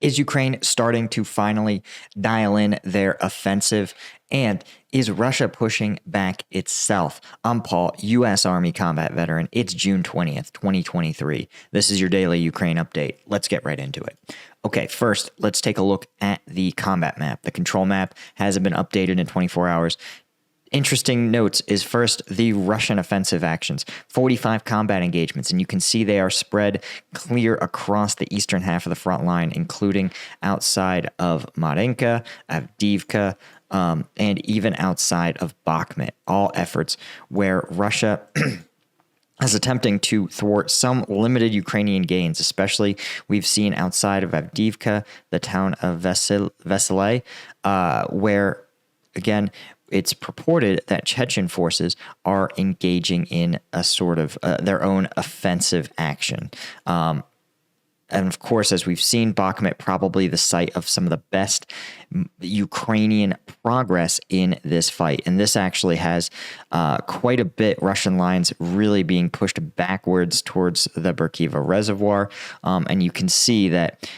Is Ukraine starting to finally dial in their offensive? And is Russia pushing back itself? I'm Paul, U.S. Army combat veteran. It's June 20th, 2023. This is your daily Ukraine update. Let's get right into it. Okay, first, let's take a look at the combat map. The control map hasn't been updated in 24 hours. Interesting notes is first the Russian offensive actions, 45 combat engagements, and you can see they are spread clear across the eastern half of the front line, including outside of Marinka, Avdiivka, and even outside of Bakhmut. All efforts where Russia is attempting to thwart some limited Ukrainian gains, especially we've seen outside of Avdiivka, the town of Vesely, where, again, it's purported that Chechen forces are engaging in a sort of their own offensive action. And of course, as we've seen, Bakhmut probably the site of some of the best Ukrainian progress in this fight. And this actually has quite a bit Russian lines really being pushed backwards towards the Berkiva Reservoir. And you can see that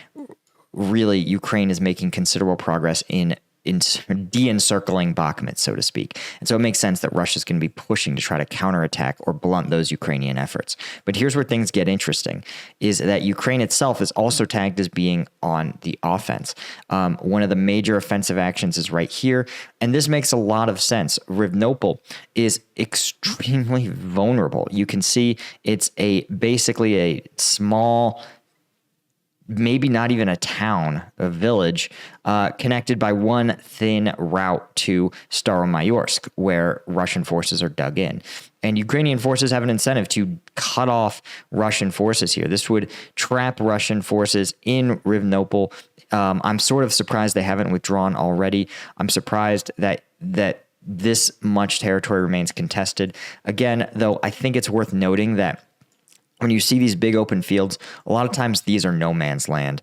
really Ukraine is making considerable progress in de-encircling Bakhmut, so to speak. And so it makes sense that Russia's going to be pushing to try to counterattack or blunt those Ukrainian efforts. But here's where things get interesting, is that Ukraine itself is also tagged as being on the offense. One of the major offensive actions is right here, and this makes a lot of sense. Rivnopol is extremely vulnerable. You can see it's basically a small, maybe not even a town, a village, connected by one thin route to Staromayorsk, where Russian forces are dug in. And Ukrainian forces have an incentive to cut off Russian forces here. This would trap Russian forces in Rivnopol. I'm sort of surprised they haven't withdrawn already. I'm surprised that this much territory remains contested. Again, though, I think it's worth noting that when you see these big open fields, a lot of times these are no man's land.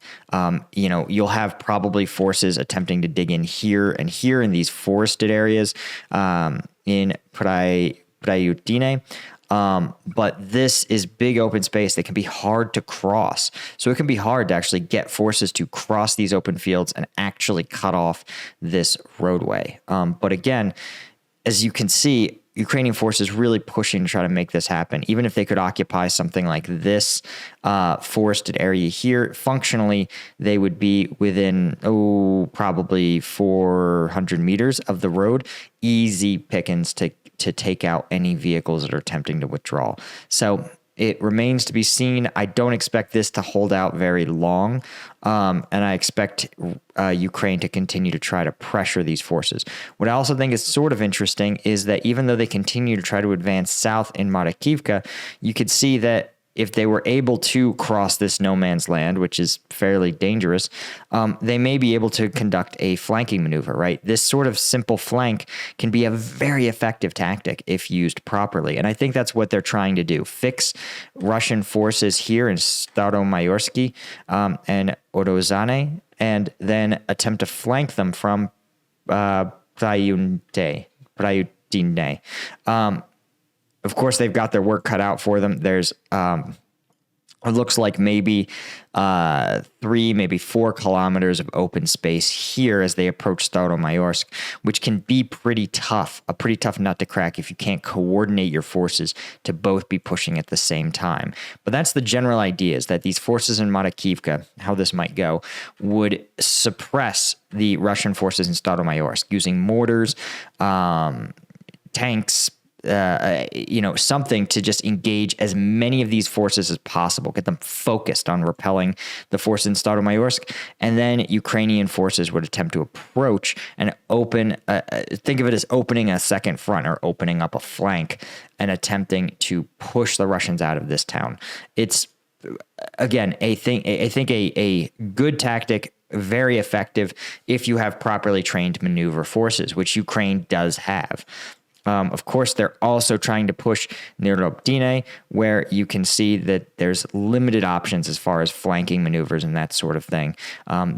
You'll have probably forces attempting to dig in here and here in these forested areas in Prayutine. But this is big open space that can be hard to cross. So it can be hard to actually get forces to cross these open fields and actually cut off this roadway. But again, as you can see, Ukrainian forces really pushing to try to make this happen. Even if they could occupy something like this forested area here, functionally, they would be within, probably 400 meters of the road. Easy pickings to take out any vehicles that are attempting to withdraw. So it remains to be seen. I don't expect this to hold out very long, and I expect Ukraine to continue to try to pressure these forces. What I also think is sort of interesting is that even though they continue to try to advance south in Marakivka, you could see that if they were able to cross this no man's land, which is fairly dangerous, they may be able to conduct a flanking maneuver, right? This sort of simple flank can be a very effective tactic if used properly. And I think that's what they're trying to do. Fix Russian forces here in Staromayorsky and Orozane, and then attempt to flank them from Prayutine. Of course, they've got their work cut out for them. There's, it looks like maybe 3, maybe 4 kilometers of open space here as they approach Staromayorsk, which can be pretty tough, a pretty tough nut to crack if you can't coordinate your forces to both be pushing at the same time. But that's the general idea, is that these forces in Marakivka, how this might go, would suppress the Russian forces in Staromayorsk using mortars, tanks, something to just engage as many of these forces as possible, get them focused on repelling the force in Staromayorsk, and then Ukrainian forces would attempt to approach and open, think of it as opening a second front or opening up a flank and attempting to push the Russians out of this town. It's, again, I think a good tactic, very effective if you have properly trained maneuver forces, which Ukraine does have. Of course, they're also trying to push near Robotine, where you can see that there's limited options as far as flanking maneuvers and that sort of thing.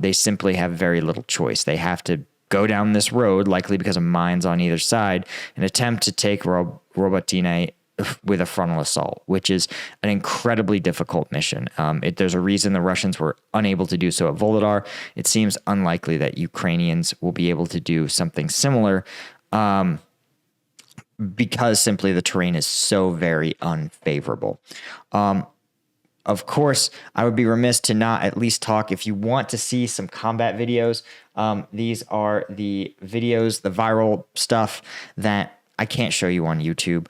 They simply have very little choice. They have to go down this road, likely because of mines on either side, and attempt to take Robotine with a frontal assault, which is an incredibly difficult mission. There's a reason the Russians were unable to do so at Volodar. It seems unlikely that Ukrainians will be able to do something similar, because simply the terrain is so very unfavorable. Of course, I would be remiss to not at least talk, if you want to see some combat videos, these are the videos, the viral stuff that I can't show you on YouTube,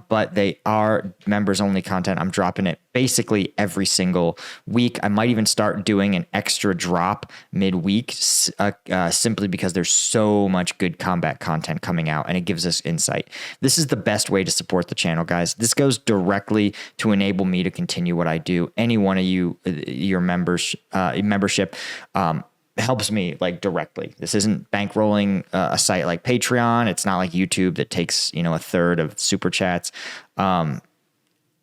but they are members only content. I'm dropping it basically every single week. I might even start doing an extra drop midweek, simply because there's so much good combat content coming out and it gives us insight. This is the best way to support the channel, guys. This goes directly to enable me to continue what I do. Any one of you, your membership, helps me like directly. This isn't bankrolling a site like Patreon. It's not like YouTube that takes, a third of super chats. And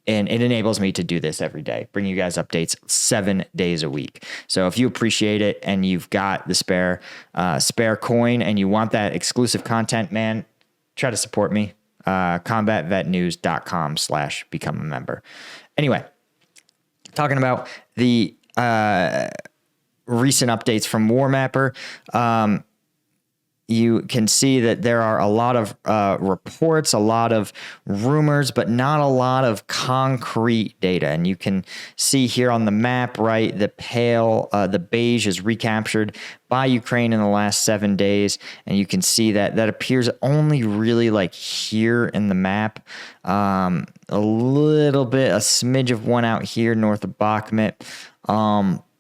it enables me to do this every day, bring you guys updates 7 days a week. So if you appreciate it and you've got the spare coin and you want that exclusive content, man, try to support me. combatvetnews.com/become a member. Anyway, talking about the recent updates from WarMapper, you can see that there are a lot of reports, a lot of rumors, but not a lot of concrete data. And you can see here on the map, right, the beige is recaptured by Ukraine in the last 7 days. And you can see that appears only really like here in the map. A little bit, a smidge of one out here north of Bakhmut.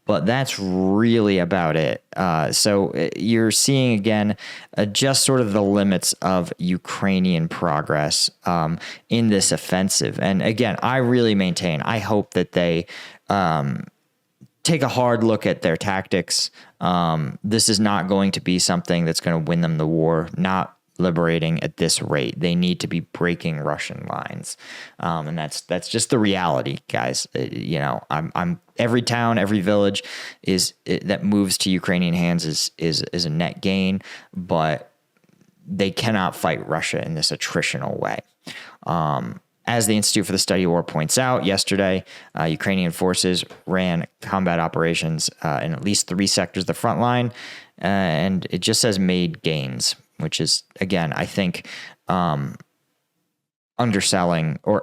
But that's really about it. So you're seeing, again, just sort of the limits of Ukrainian progress in this offensive. And again, I really maintain, I hope that they take a hard look at their tactics. This is not going to be something that's going to win them the war, not liberating at this rate. They need to be breaking Russian lines. And that's just the reality, guys. I'm every town, every village that moves to Ukrainian hands is a net gain, but they cannot fight Russia in this attritional way. As the Institute for the Study of War points out yesterday, Ukrainian forces ran combat operations in at least 3 sectors of the front line, and it just says made gains, which is, again, I think underselling or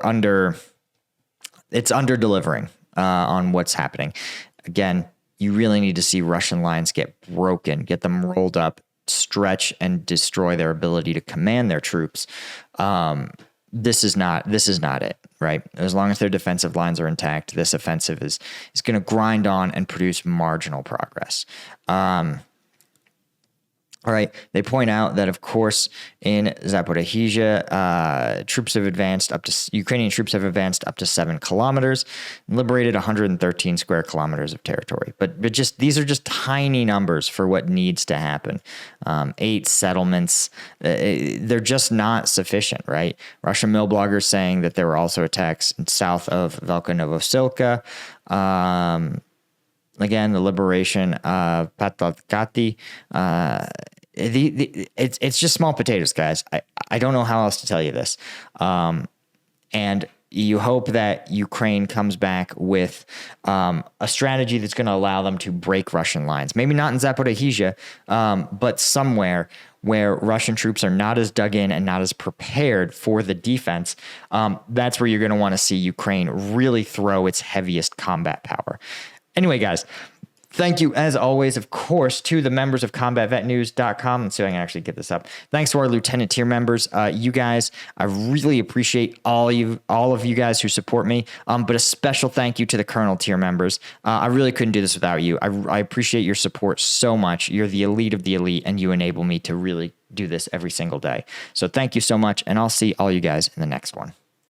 it's under delivering on what's happening. Again, you really need to see Russian lines get broken, get them rolled up, stretch and destroy their ability to command their troops. This is not it, right? As long as their defensive lines are intact, this offensive is going to grind on and produce marginal progress. All right. They point out that, of course, in Zaporizhzhia, Ukrainian troops have advanced up to 7 kilometers, and liberated 113 square kilometers of territory. But these are just tiny numbers for what needs to happen. 8 settlements, they're just not sufficient, right? Russian mill bloggers saying that there were also attacks south of Velka Novosilka. Again, the liberation of Patlatkati. It's just small potatoes, guys. I don't know how else to tell you this. And you hope that Ukraine comes back with a strategy that's going to allow them to break Russian lines. Maybe not in Zaporizhzhia, but somewhere where Russian troops are not as dug in and not as prepared for the defense. That's where you're going to want to see Ukraine really throw its heaviest combat power. Anyway, guys, thank you, as always, of course, to the members of combatvetnews.com. Let's see if I can actually get this up. Thanks to our lieutenant tier members. You guys, I really appreciate all of you guys who support me, but a special thank you to the colonel tier members. I really couldn't do this without you. I appreciate your support so much. You're the elite of the elite, and you enable me to really do this every single day. So thank you so much, and I'll see all you guys in the next one.